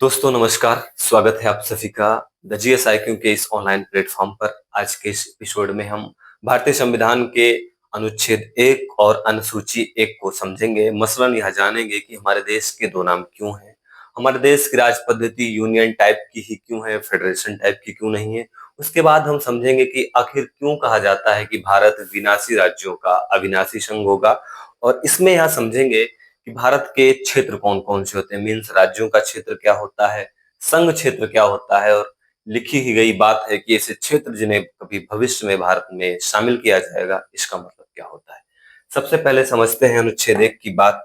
दोस्तों नमस्कार, स्वागत है आप सभी का द जीएसआईक्यू के इस ऑनलाइन प्लेटफॉर्म पर। आज के इस एपिसोड में हम भारतीय संविधान के अनुच्छेद 1 और अनुसूची 1 को समझेंगे। मसलन यह जानेंगे कि हमारे देश के दो नाम क्यों हैं, हमारे देश की राज पद्धति यूनियन टाइप की ही क्यों है, फेडरेशन टाइप की क्यों नहीं है। उसके बाद हम समझेंगे कि आखिर क्यों कहा जाता है कि भारत विनाशी राज्यों का अविनाशी संघ होगा। और इसमें यह समझेंगे कि भारत के क्षेत्र कौन कौन से होते हैं, मीन्स राज्यों का क्षेत्र क्या होता है, संघ क्षेत्र क्या होता है, और लिखी ही गई बात है कि ऐसे क्षेत्र जिन्हें कभी भविष्य में भारत में शामिल किया जाएगा, इसका मतलब क्या होता है। सबसे पहले समझते हैं अनुच्छेद 1 की बात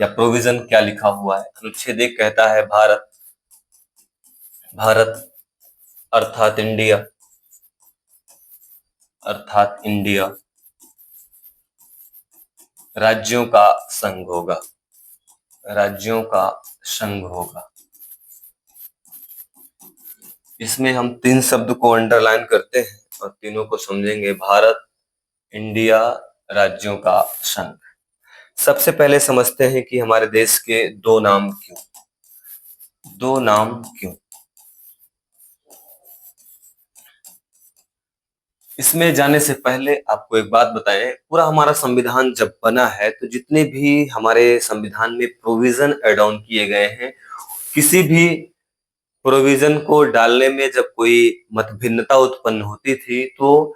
या प्रोविजन क्या लिखा हुआ है। अनुच्छेद 1 कहता है भारत भारत अर्थात इंडिया राज्यों का संघ होगा। राज्यों का संघ होगा। इसमें हम तीन शब्द को अंडरलाइन करते हैं और तीनों को समझेंगे। भारत, इंडिया, राज्यों का संघ। सबसे पहले समझते हैं कि हमारे देश के दो नाम क्यों। इसमें जाने से पहले आपको एक बात बताएं, पूरा हमारा संविधान जब बना है तो जितने भी हमारे संविधान में प्रोविजन एड ऑन किए गए हैं, किसी भी प्रोविजन को डालने में जब कोई मतभिन्नता उत्पन्न होती थी तो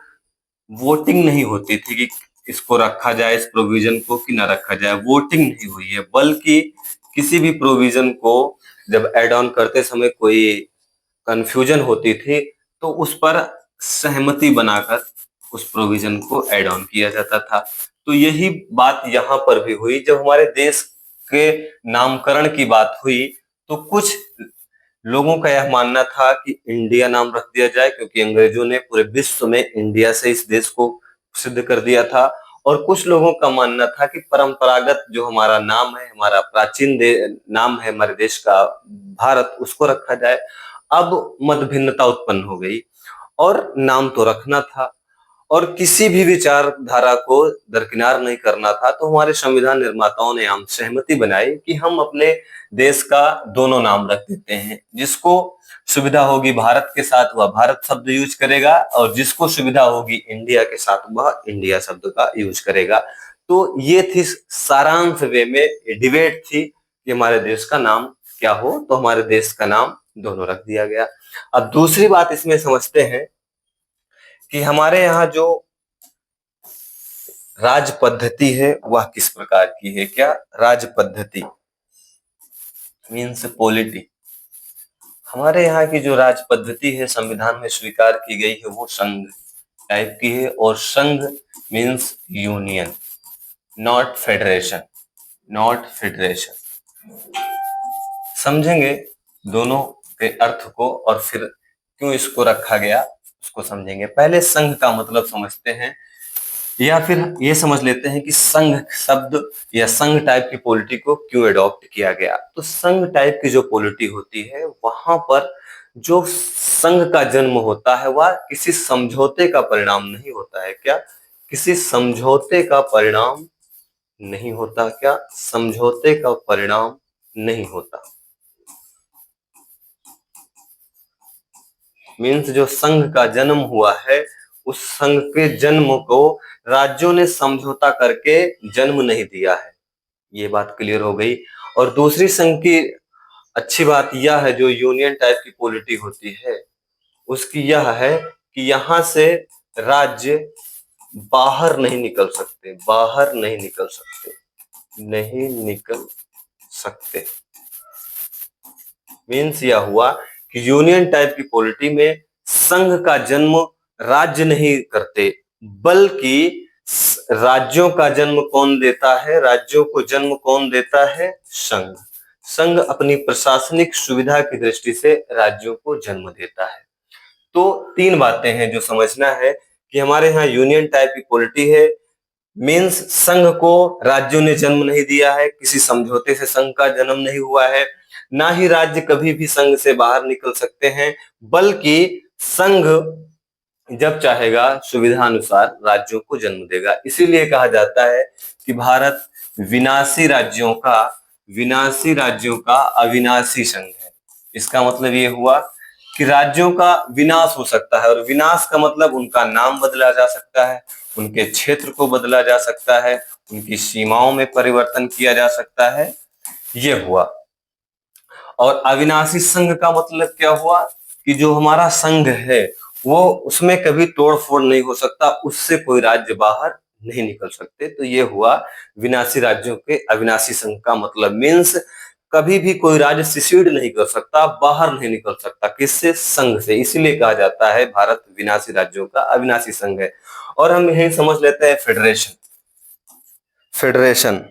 वोटिंग नहीं होती थी कि इसको रखा जाए, इस प्रोविजन को, कि ना रखा जाए। वोटिंग नहीं हुई है, बल्कि किसी भी प्रोविजन को जब एड ऑन करते समय कोई कंफ्यूजन होती थी तो उस पर सहमति बनाकर उस प्रोविजन को ऐड ऑन किया जाता था। तो यही बात यहाँ पर भी हुई। जब हमारे देश के नामकरण की बात हुई तो कुछ लोगों का यह मानना था कि इंडिया नाम रख दिया जाए, क्योंकि अंग्रेजों ने पूरे विश्व में इंडिया से इस देश को सिद्ध कर दिया था। और कुछ लोगों का मानना था कि परंपरागत जो हमारा नाम है, हमारा प्राचीन नाम है हमारे देश का, भारत, उसको रखा जाए। अब मतभिन्नता उत्पन्न हो गई और नाम तो रखना था और किसी भी विचारधारा को दरकिनार नहीं करना था। तो हमारे संविधान निर्माताओं ने आम सहमति बनाई कि हम अपने देश का दोनों नाम रख देते हैं। जिसको सुविधा होगी भारत के साथ वह भारत शब्द यूज करेगा और जिसको सुविधा होगी इंडिया के साथ वह इंडिया शब्द का यूज करेगा। तो ये थी सारांश वे में डिबेट थी कि हमारे देश का नाम क्या हो, तो हमारे देश का नाम दोनों रख दिया गया। अब दूसरी बात इसमें समझते हैं कि हमारे यहाँ जो राज पद्धति है वह किस प्रकार की है। क्या राज पद्धति मीन्स पॉलिटी। हमारे यहाँ की जो राज पद्धति है संविधान में स्वीकार की गई है वो संघ टाइप की है, और संघ मीन्स यूनियन, नॉट फेडरेशन। समझेंगे दोनों के अर्थ को और फिर क्यों इसको रखा गया उसको समझेंगे। पहले संघ का मतलब समझते हैं, या फिर ये समझ लेते हैं कि संघ शब्द या संघ टाइप की पॉलिटी को क्यों अडॉप्ट किया गया। तो संघ टाइप की जो पॉलिटी होती है वहां पर जो संघ का जन्म होता है वह किसी समझौते का परिणाम नहीं होता है। क्या किसी समझौते का परिणाम नहीं होता? क्या समझौते का परिणाम नहीं होता? मीन्स जो संघ का जन्म हुआ है उस संघ के जन्म को राज्यों ने समझौता करके जन्म नहीं दिया है। ये बात क्लियर हो गई। और दूसरी संघ की अच्छी बात यह है, जो यूनियन टाइप की पॉलिटी होती है उसकी यह है कि यहाँ से राज्य बाहर नहीं निकल सकते, नहीं निकल सकते। मीन्स यह हुआ कि यूनियन टाइप की पॉलिटी में संघ का जन्म राज्य नहीं करते, बल्कि राज्यों का जन्म कौन देता है? राज्यों को जन्म कौन देता है? संघ। संघ अपनी प्रशासनिक सुविधा की दृष्टि से राज्यों को जन्म देता है। तो तीन बातें हैं जो समझना है कि हमारे यहाँ यूनियन टाइप की पॉलिटी है, मीन्स संघ को राज्यों ने जन्म नहीं दिया है, किसी समझौते से संघ का जन्म नहीं हुआ है, ना ही राज्य कभी भी संघ से बाहर निकल सकते हैं, बल्कि संघ जब चाहेगा सुविधा अनुसार राज्यों को जन्म देगा। इसीलिए कहा जाता है कि भारत विनाशी राज्यों का अविनाशी संघ है। इसका मतलब ये हुआ कि राज्यों का विनाश हो सकता है, और विनाश का मतलब उनका नाम बदला जा सकता है, उनके क्षेत्र को बदला जा सकता है, उनकी सीमाओं में परिवर्तन किया जा सकता है, ये हुआ। और अविनाशी संघ का मतलब क्या हुआ कि जो हमारा संघ है वो उसमें कभी तोड़ फोड़ नहीं हो सकता, उससे कोई राज्य बाहर नहीं निकल सकते। तो ये हुआ विनाशी राज्यों के अविनाशी संघ का मतलब। मीन्स कभी भी कोई राज्य सिसीड नहीं कर सकता, बाहर नहीं निकल सकता, किससे? संघ से। इसीलिए कहा जाता है भारत विनाशी राज्यों का अविनाशी संघ है। और हम यही समझ लेते हैं federation. Federation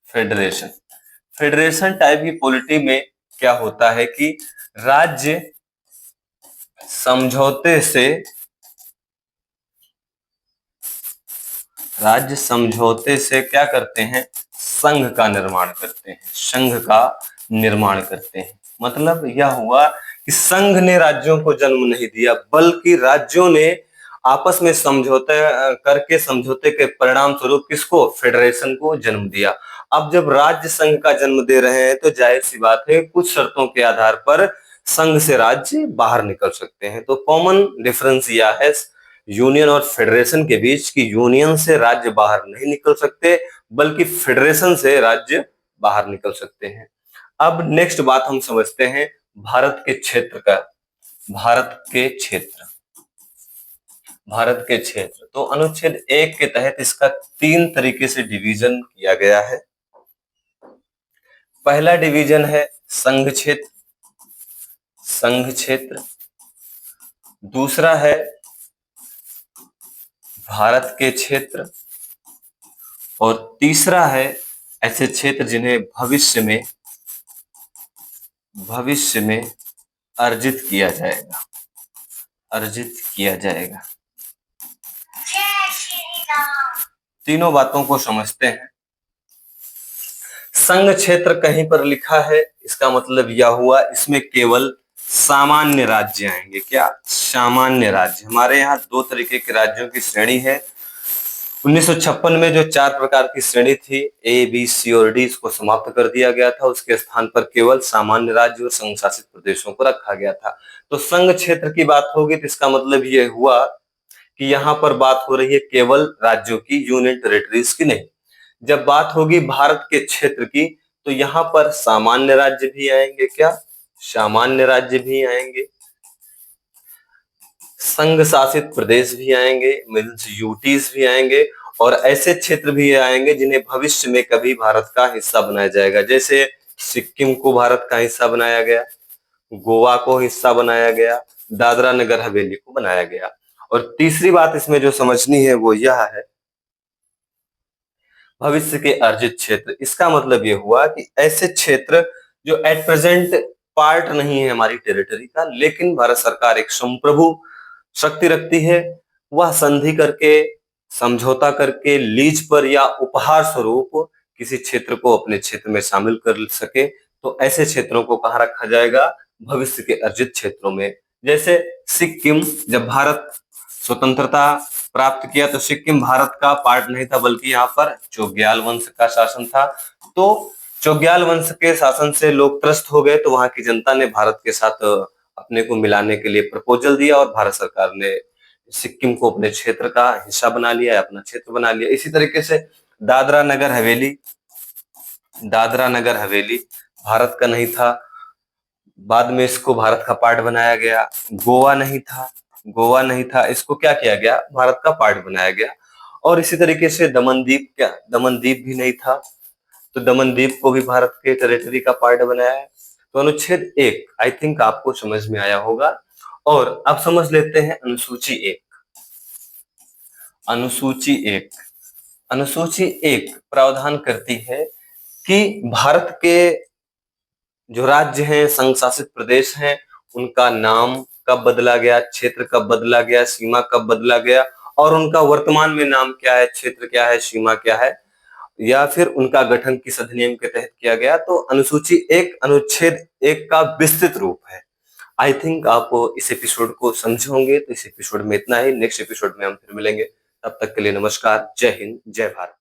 federation federation type की पॉलिटी में क्या होता है कि राज्य समझौते से क्या करते हैं? संघ का निर्माण करते हैं, संघ का निर्माण करते हैं। मतलब यह हुआ कि संघ ने राज्यों को जन्म नहीं दिया, बल्कि राज्यों ने आपस में समझौते करके समझौते के परिणाम स्वरूप किसको? फेडरेशन को जन्म दिया। अब जब राज्य संघ का जन्म दे रहे हैं तो जाहिर सी बात है कुछ शर्तों के आधार पर संघ से राज्य बाहर निकल सकते हैं। तो कॉमन डिफरेंस यह है यूनियन और फेडरेशन के बीच की यूनियन से राज्य बाहर नहीं निकल सकते, बल्कि फेडरेशन से राज्य बाहर निकल सकते हैं। अब नेक्स्ट बात हम समझते हैं भारत के क्षेत्र का। भारत के क्षेत्र भारत के क्षेत्र तो अनुच्छेद 1 के तहत इसका 3 तरीके से डिवीजन किया गया है। पहला डिवीजन है संघ क्षेत्र। संघ क्षेत्र दूसरा है भारत के क्षेत्र, और तीसरा है ऐसे क्षेत्र जिन्हें भविष्य में अर्जित किया जाएगा। तीनों बातों को समझते हैं। संघ क्षेत्र कहीं पर लिखा है, इसका मतलब यह हुआ इसमें केवल सामान्य राज्य आएंगे। क्या? सामान्य राज्य। हमारे यहाँ 2 तरीके के राज्यों की श्रेणी है। 1956 में जो 4 प्रकार की श्रेणी थी ए, बी, सी और डी, इसको समाप्त कर दिया गया था। उसके स्थान पर केवल सामान्य राज्य और संघ शासित प्रदेशों को रखा गया था। तो संघ क्षेत्र की बात होगी तो इसका मतलब ये हुआ कि यहाँ पर बात हो रही है केवल राज्यों की, यूनियन टेरिटरीज की नहीं। जब बात होगी भारत के क्षेत्र की तो यहाँ पर सामान्य राज्य भी आएंगे। क्या? सामान्य राज्य भी आएंगे, संघ शासित प्रदेश भी आएंगे, मीन्स यूटीज भी आएंगे, और ऐसे क्षेत्र भी आएंगे जिन्हें भविष्य में कभी भारत का हिस्सा बनाया जाएगा। जैसे सिक्किम को भारत का हिस्सा बनाया गया, गोवा को हिस्सा बनाया गया, दादरा नगर हवेली को बनाया गया। और तीसरी बात इसमें जो समझनी है वो यह है भविष्य के अर्जित क्षेत्र। इसका मतलब ये हुआ कि ऐसे क्षेत्र जो एट प्रेजेंट पार्ट नहीं है हमारी टेरिटरी का, लेकिन भारत सरकार एक संप्रभु शक्ति रखती है, वह संधि करके, समझौता करके, लीज पर या उपहार स्वरूप किसी क्षेत्र को अपने क्षेत्र में शामिल कर सके। तो ऐसे क्षेत्रों को कहाँ रखा जाएगा? भविष्य के अर्जित क्षेत्रों में। जैसे सिक्किम, जब भारत स्वतंत्रता प्राप्त किया तो सिक्किम भारत का पार्ट नहीं था, बल्कि यहाँ पर चोग्याल वंश का शासन था। तो चोग्याल वंश के शासन से लोग त्रस्त हो गए, तो वहां की जनता ने भारत के साथ अपने को मिलाने के लिए प्रपोजल दिया, और भारत सरकार ने सिक्किम को अपने क्षेत्र का हिस्सा बना लिया, अपना क्षेत्र बना लिया। इसी तरीके से दादरा नगर हवेली भारत का नहीं था, बाद में इसको भारत का पार्ट बनाया गया। गोवा नहीं था, इसको क्या किया गया? भारत का पार्ट बनाया गया। और इसी तरीके से दमनदीप भी नहीं था, तो दमनदीप को भी भारत के टेरिटरी का पार्ट बनाया है। तो अनुच्छेद 1 आई थिंक आपको समझ में आया होगा। और अब समझ लेते हैं अनुसूची 1। अनुसूची 1 प्रावधान करती है कि भारत के जो राज्य हैं, संघ शासित प्रदेश हैं, उनका नाम कब बदला गया, क्षेत्र कब बदला गया, सीमा कब बदला गया, और उनका वर्तमान में नाम क्या है, क्षेत्र क्या है, सीमा क्या है, या फिर उनका गठन किस अधिनियम के तहत किया गया। तो अनुसूची 1 अनुच्छेद 1 का विस्तृत रूप है। आई थिंक आप इस एपिसोड को समझे होंगे। तो इस एपिसोड में इतना ही। नेक्स्ट एपिसोड में हम फिर मिलेंगे। तब तक के लिए नमस्कार। जय हिंद, जय भारत।